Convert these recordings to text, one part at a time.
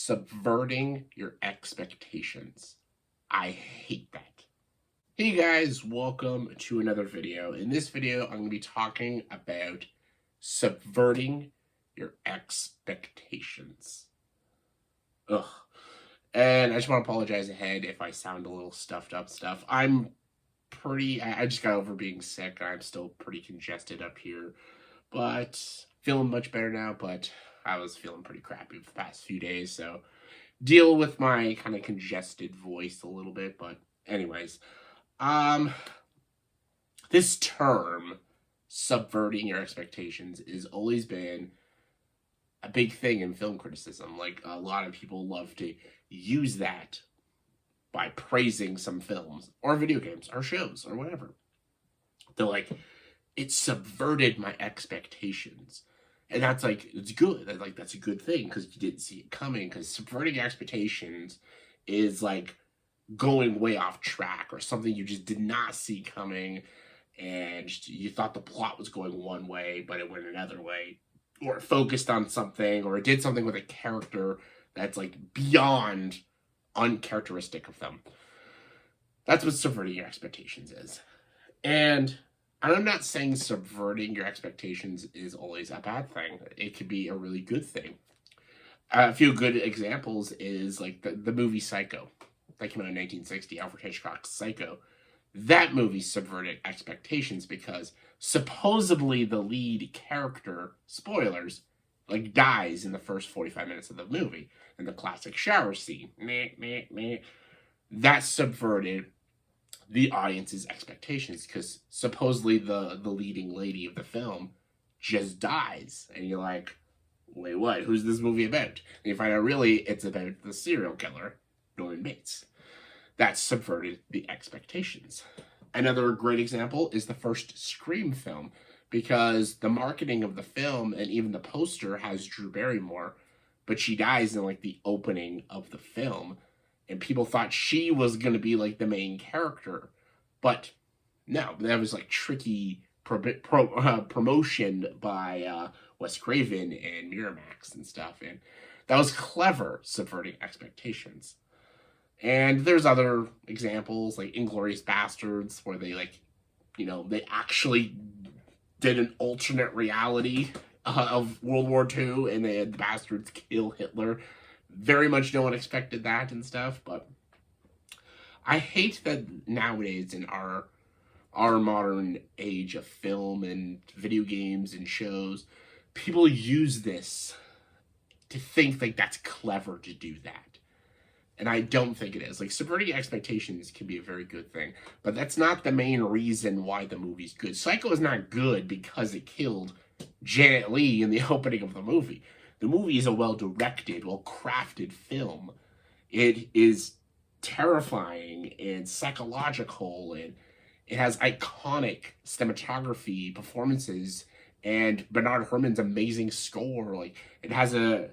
subverting your expectations. I hate that. Hey guys, welcome to another video. In this video, I'm going to be talking about subverting your expectations. Ugh. And I just want to apologize ahead if I sound a little stuffed up stuff. I just got over being sick. I'm still pretty congested up here, but feeling much better now, but I was feeling pretty crappy the past few days, so deal with my kind of congested voice a little bit. But anyways, this term, subverting your expectations, has always been a big thing in film criticism. Like, a lot of people love to use that by praising some films or video games or shows or whatever. They're like, it subverted my expectations. And that's like, it's good. That's a good thing because you didn't see it coming. Because subverting expectations is like going way off track or something you just did not see coming. And you thought the plot was going one way, but it went another way. Or it focused on something, or it did something with a character that's like beyond uncharacteristic of them. That's what subverting your expectations is. And I'm not saying subverting your expectations is always a bad thing. It could be a really good thing. A few good examples is like the movie Psycho that came out in 1960, Alfred Hitchcock's Psycho. That movie subverted expectations because supposedly the lead character, spoilers, like dies in the first 45 minutes of the movie in the classic shower scene. That subverted the audience's expectations because supposedly the leading lady of the film just dies. And you're like, wait, what? Who's this movie about? And you find out really it's about the serial killer, Norman Bates. That subverted the expectations. Another great example is the first Scream film, because the marketing of the film and even the poster has Drew Barrymore, but she dies in like the opening of the film. And people thought she was going to be like the main character. But no, that was like tricky promotion by Wes Craven and Miramax and stuff. And that was clever, subverting expectations. And there's other examples like Inglourious Bastards, where they they actually did an alternate reality of World War II, and they had the bastards kill Hitler. Very much no one expected that and stuff, but I hate that nowadays in our modern age of film and video games and shows, people use this to think like that's clever to do that. And I don't think it is. Like, subverting expectations can be a very good thing, but that's not the main reason why the movie's good. Psycho is not good because it killed Janet Leigh in the opening of the movie. The movie is a well-directed, well-crafted film. It is terrifying and psychological, and it has iconic cinematography, performances, and Bernard Herrmann's amazing score. Like, it has a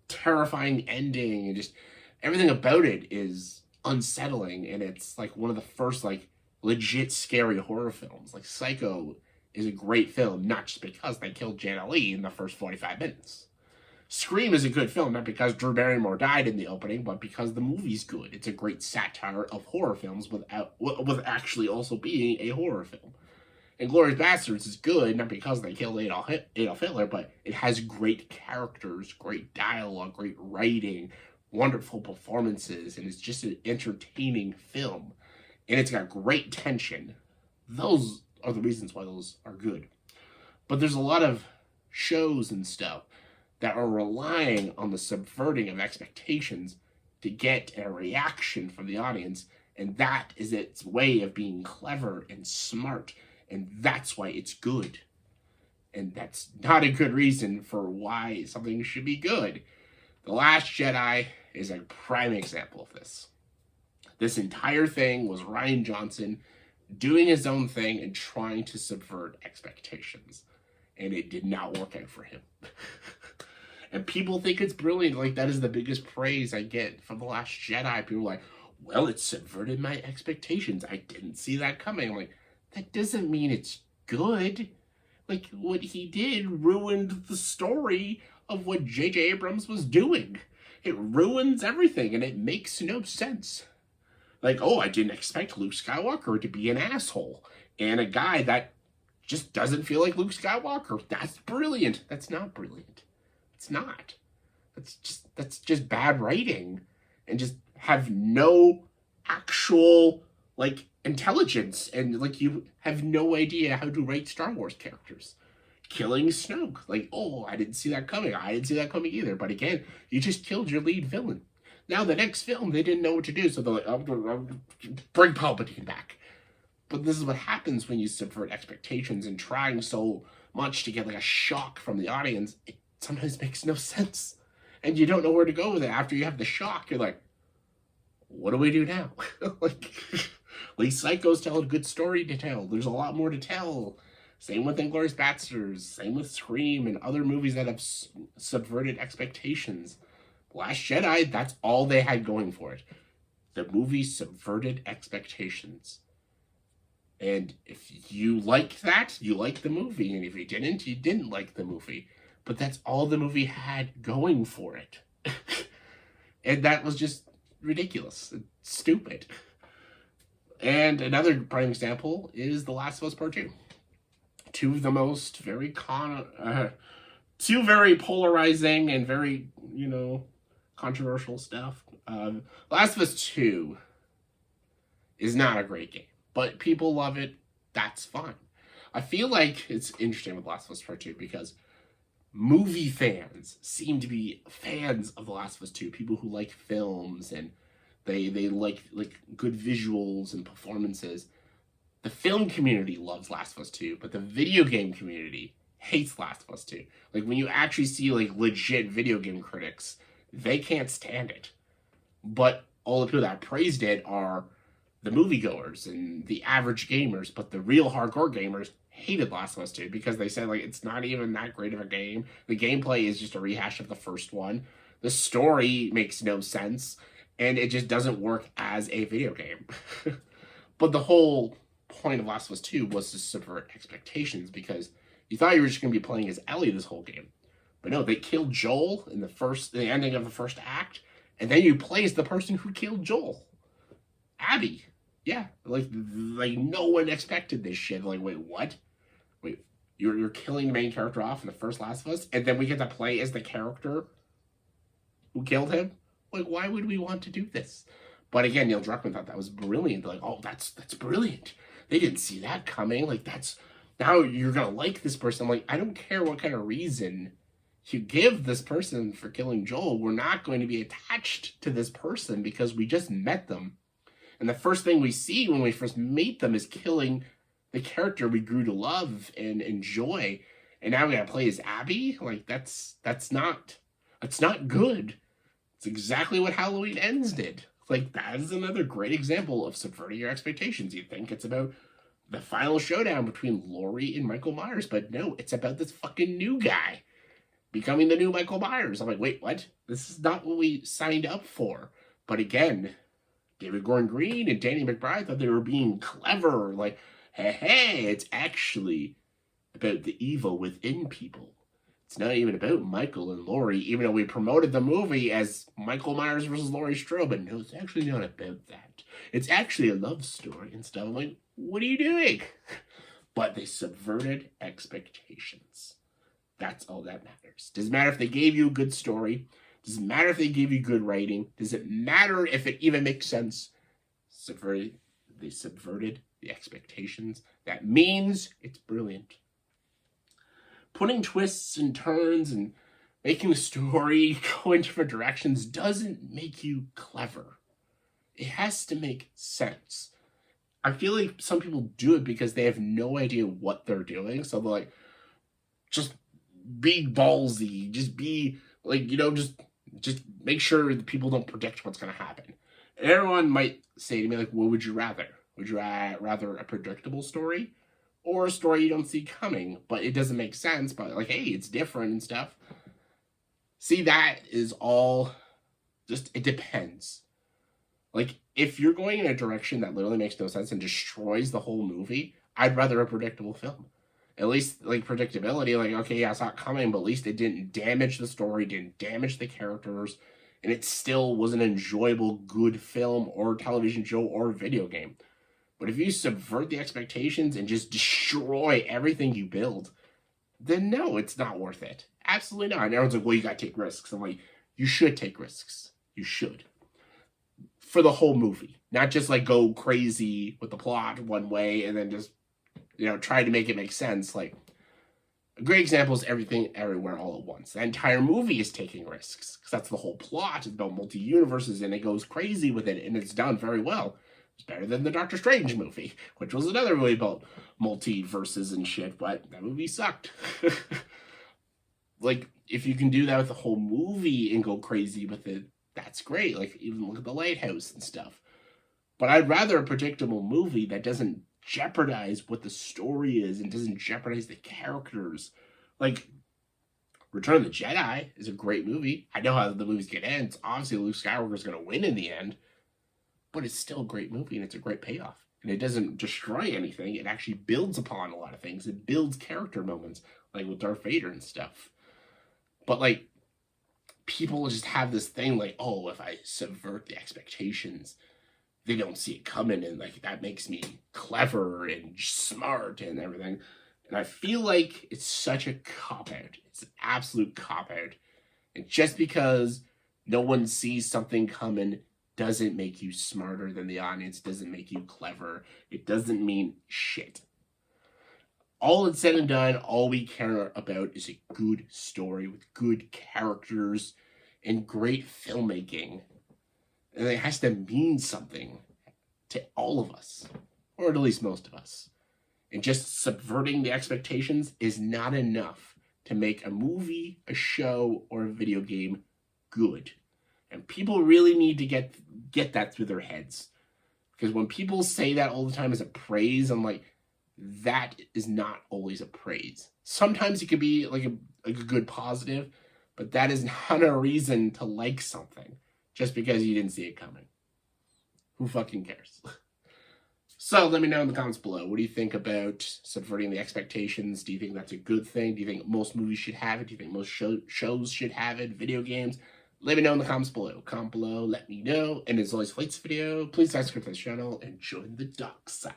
terrifying ending, and just everything about it is unsettling, and it's like one of the first like legit scary horror films. Like, Psycho is a great film, not just because they killed Janet Leigh in the first 45 minutes. Scream is a good film, not because Drew Barrymore died in the opening, but because the movie's good. It's a great satire of horror films with actually also being a horror film. Inglourious Bastards is good, not because they killed Adolf Hitler, but it has great characters, great dialogue, great writing, wonderful performances, and it's just an entertaining film. And it's got great tension. Those are the reasons why those are good. But there's a lot of shows and stuff that are relying on the subverting of expectations to get a reaction from the audience, and that is its way of being clever and smart, and that's why it's good. And that's not a good reason for why something should be good. The Last Jedi is a prime example of this. This entire thing was Rian Johnson doing his own thing and trying to subvert expectations, and it did not work out for him. And people think it's brilliant. Like, that is the biggest praise I get from The Last Jedi. People are like, well, it subverted my expectations. I didn't see that coming. I'm like, that doesn't mean it's good. Like, what he did ruined the story of what J.J. Abrams was doing. It ruins everything, and it makes no sense. Like, oh, I didn't expect Luke Skywalker to be an asshole and a guy that just doesn't feel like Luke Skywalker. That's brilliant. That's not brilliant. It's not. That's just bad writing, and just have no actual like intelligence, and like you have no idea how to write Star Wars characters. Killing Snoke, like, oh, I didn't see that coming. I didn't see that coming either. But again, you just killed your lead villain. Now the next film, they didn't know what to do, so they're like, bring Palpatine back. But this is what happens when you subvert expectations and trying so much to get like a shock from the audience. It sometimes makes no sense. And you don't know where to go with it. After you have the shock, you're like, what do we do now? Like Psycho's tell a good story to tell. There's a lot more to tell. Same with Inglourious Basterds. Same with Scream and other movies that have subverted expectations. Last Jedi, that's all they had going for it. The movie subverted expectations. And if you liked that, you liked the movie. And if you didn't like the movie. But that's all the movie had going for it. And that was just ridiculous. Stupid. And another prime example is The Last of Us Part 2. Two of the most two very polarizing and very, controversial stuff. Last of Us 2 is not a great game, but people love it. That's fine. I feel like it's interesting with Last of Us Part 2 because movie fans seem to be fans of The Last of Us 2. People who like films and they like good visuals and performances. The film community loves Last of Us 2, but the video game community hates Last of Us 2. Like, when you actually see, like, legit video game critics, they can't stand it. But all the people that praised it are the moviegoers and the average gamers, but the real hardcore gamers hated Last of Us 2 because they said, like, it's not even that great of a game. The gameplay is just a rehash of the first one. The story makes no sense, and it just doesn't work as a video game. But the whole point of Last of Us 2 was to subvert expectations because you thought you were just going to be playing as Ellie this whole game. But no, they killed Joel in the ending of the first act, and then you play as the person who killed Joel. Abby. Yeah, like no one expected this shit. Like, wait, what? Wait, you're killing the main character off in the first Last of Us, and then we get to play as the character who killed him? Like, why would we want to do this? But again, Neil Druckmann thought that was brilliant. Like, oh, that's brilliant. They didn't see that coming. Like, now you're going to like this person. Like, I don't care what kind of reason you give this person for killing Joel. We're not going to be attached to this person because we just met them. And the first thing we see when we first meet them is killing the character we grew to love and enjoy. And now we got to play as Abby? Like, that's not good. It's exactly what Halloween Ends did. Like, that is another great example of subverting your expectations. You think it's about the final showdown between Laurie and Michael Myers, but no, it's about this fucking new guy becoming the new Michael Myers. I'm like, wait, what? This is not what we signed up for. But again, David Gordon Green and Danny McBride thought they were being clever. Like, hey, it's actually about the evil within people. It's not even about Michael and Laurie, even though we promoted the movie as Michael Myers versus Laurie Strode, but no, it's actually not about that. It's actually a love story and stuff. I'm like, what are you doing? But they subverted expectations. That's all that matters. Doesn't matter if they gave you a good story. Doesn't matter if they gave you good writing. Doesn't matter if it even makes sense. They subverted the expectations. That means it's brilliant. Putting twists and turns and making the story go in different directions doesn't make you clever. It has to make sense. I feel like some people do it because they have no idea what they're doing. So they're like, just be ballsy. Just be like, just make sure that people don't predict what's going to happen. And everyone might say to me, like, what would you rather? Would you rather a predictable story or a story you don't see coming, but it doesn't make sense, but like, hey, it's different and stuff? See, that is all just, it depends. Like, if you're going in a direction that literally makes no sense and destroys the whole movie, I'd rather a predictable film. At least, like, predictability, like, okay, yeah, it's not coming, but at least it didn't damage the story, didn't damage the characters, and it still was an enjoyable, good film or television show or video game. But if you subvert the expectations and just destroy everything you build, then no, it's not worth it. Absolutely not. And everyone's like, well, you gotta take risks. I'm like, you should take risks. You should. For the whole movie. Not just like go crazy with the plot one way and then just, try to make it make sense. Like, a great example is Everything Everywhere All at Once. The entire movie is taking risks because that's the whole plot. It's about multi-universes and it goes crazy with it and it's done very well. It's better than the Doctor Strange movie, which was another movie about multiverses and shit, but that movie sucked. Like, if you can do that with the whole movie and go crazy with it, that's great. Like, even look at The Lighthouse and stuff. But I'd rather a predictable movie that doesn't jeopardize what the story is and doesn't jeopardize the characters. Like, Return of the Jedi is a great movie. I know how the movie's gonna end. Obviously, Luke Skywalker's gonna win in the end. But it's still a great movie and it's a great payoff. And it doesn't destroy anything. It actually builds upon a lot of things. It builds character moments, like with Darth Vader and stuff. But, like, people just have this thing like, oh, if I subvert the expectations, they don't see it coming, and like that makes me clever and smart and everything. And I feel like it's such a cop-out. It's an absolute cop-out. And just because no one sees something coming doesn't make you smarter than the audience, doesn't make you clever. It doesn't mean shit. All it's said and done, all we care about is a good story with good characters and great filmmaking. And it has to mean something to all of us, or at least most of us. And just subverting the expectations is not enough to make a movie, a show, or a video game good. And people really need to get that through their heads. Because when people say that all the time as a praise, I'm like, that is not always a praise. Sometimes it could be like a good positive, but that is not a reason to like something just because you didn't see it coming. Who fucking cares? So let me know in the comments below. What do you think about subverting the expectations? Do you think that's a good thing? Do you think most movies should have it? Do you think most shows should have it? Video games? Let me know in the comments below. Comment below, let me know. And as always, for this video, please subscribe to this channel and join the dark side.